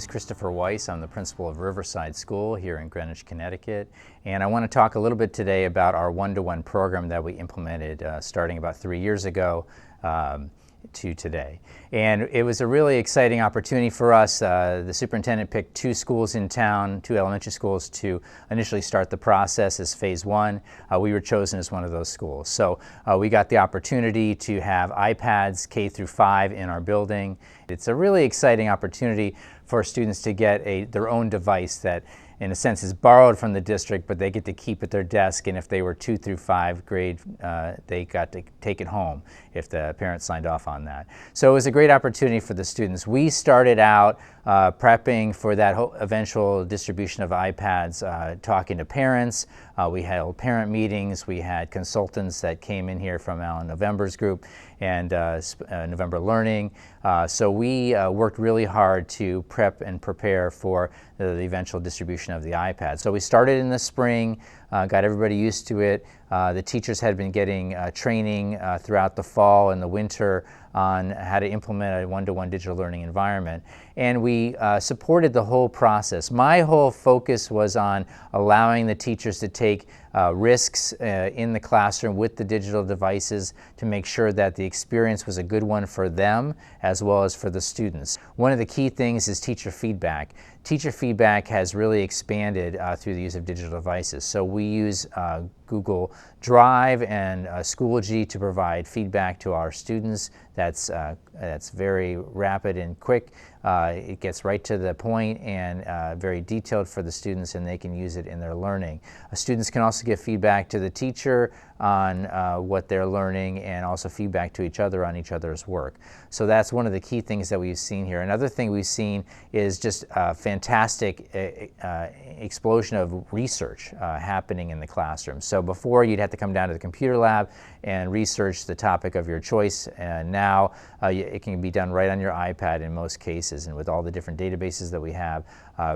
is Christopher Weiss. I'm the principal of Riverside School here in Greenwich, Connecticut. And I want to talk a little bit today about our one-to-one program that we implemented starting about 3 years ago to today. And it was a really exciting opportunity for us. The superintendent picked 2 schools in town, 2 elementary schools, to initially start the process as phase 1. We were chosen as one of those schools. So we got the opportunity to have iPads K through 5 in our building. It's a really exciting opportunity for students to get their own device that in a sense is borrowed from the district, but they get to keep at their desk, and if they were 2 through 5 grade, they got to take it home if the parents signed off on that. So it was a great opportunity for the students. We started out prepping for that eventual distribution of iPads, talking to parents. We held parent meetings. We had consultants that came in here from Alan November's group and November Learning. So we worked really hard to prep and prepare for the eventual distribution of the iPad. So we started in the spring, got everybody used to it. The teachers had been getting training throughout the fall and the winter on how to implement a one-to-one digital learning environment. And we supported the whole process. My whole focus was on allowing the teachers to take risks in the classroom with the digital devices to make sure that the experience was a good one for them as well as for the students. One of the key things is teacher feedback. Teacher feedback has really expanded through the use of digital devices. So we use Google Drive and Schoology to provide feedback to our students. That's very rapid and quick. It gets right to the point and very detailed for the students, and they can use it in their learning. Students can also give feedback to the teacher on what they're learning, and also feedback to each other on each other's work. So that's one of the key things that we've seen here. Another thing we've seen is just a fantastic explosion of research happening in the classroom. So before, you'd have to come down to the computer lab and research the topic of your choice, and now it can be done right on your iPad in most cases, and with all the different databases that we have,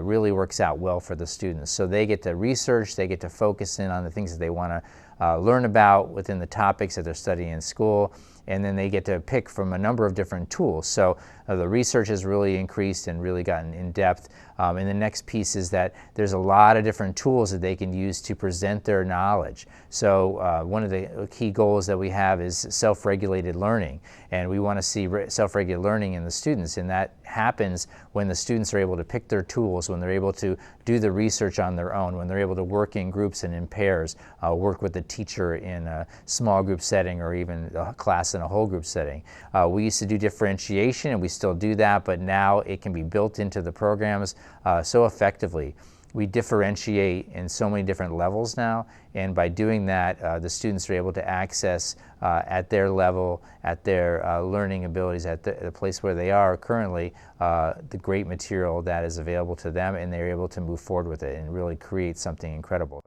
really works out well for the students. So they get to research, they get to focus in on the things that they want to learn about within the topics that they're studying in school, and then they get to pick from a number of different tools. So the research has really increased and really gotten in depth. And the next piece is that there's a lot of different tools that they can use to present their knowledge. So one of the key goals that we have is self-regulated learning, and we want to see self-regulated learning in the students, and that happens when the students are able to pick their tools, when they're able to do the research on their own, when they're able to work in groups and in pairs, work with the teacher in a small group setting or even a class in a whole group setting. We used to do differentiation, and we still do that, but now it can be built into the programs so effectively. We differentiate in so many different levels now, and by doing that, the students are able to access at their level, at their learning abilities, at the place where they are currently, the great material that is available to them, and they're able to move forward with it and really create something incredible.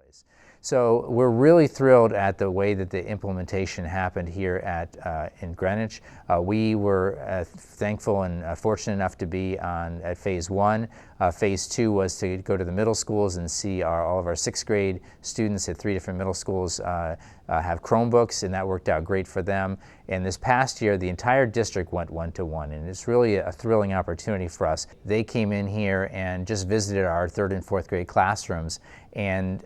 So we're really thrilled at the way that the implementation happened here in Greenwich. We were thankful and fortunate enough to be at phase 1. Phase 2 was to go to the middle schools and see all of our 6th grade students at 3 different middle schools have Chromebooks, and that worked out great for them. And this past year, the entire district went one-to-one, and it's really a thrilling opportunity for us. They came in here and just visited our 3rd and 4th grade classrooms, and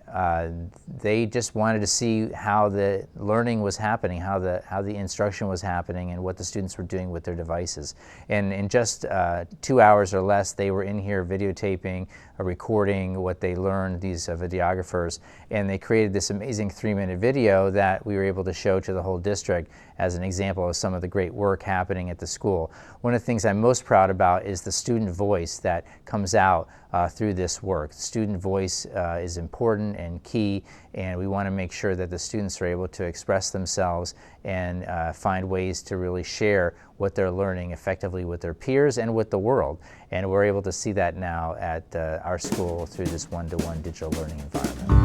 they just wanted to see how the learning was happening, how the instruction was happening, and what the students were doing with their devices. And in just 2 hours or less, they were in here videotaping, recording what they learned, these videographers, and they created this amazing 3-minute video that we were able to show to the whole district as an example of some of the great work happening at the school. One of the things I'm most proud about is the student voice that comes out through this work. Student voice is important and key, and we want to make sure that the students are able to express themselves and find ways to really share what they're learning effectively with their peers and with the world. And we're able to see that now at our school through this one-to-one digital learning environment.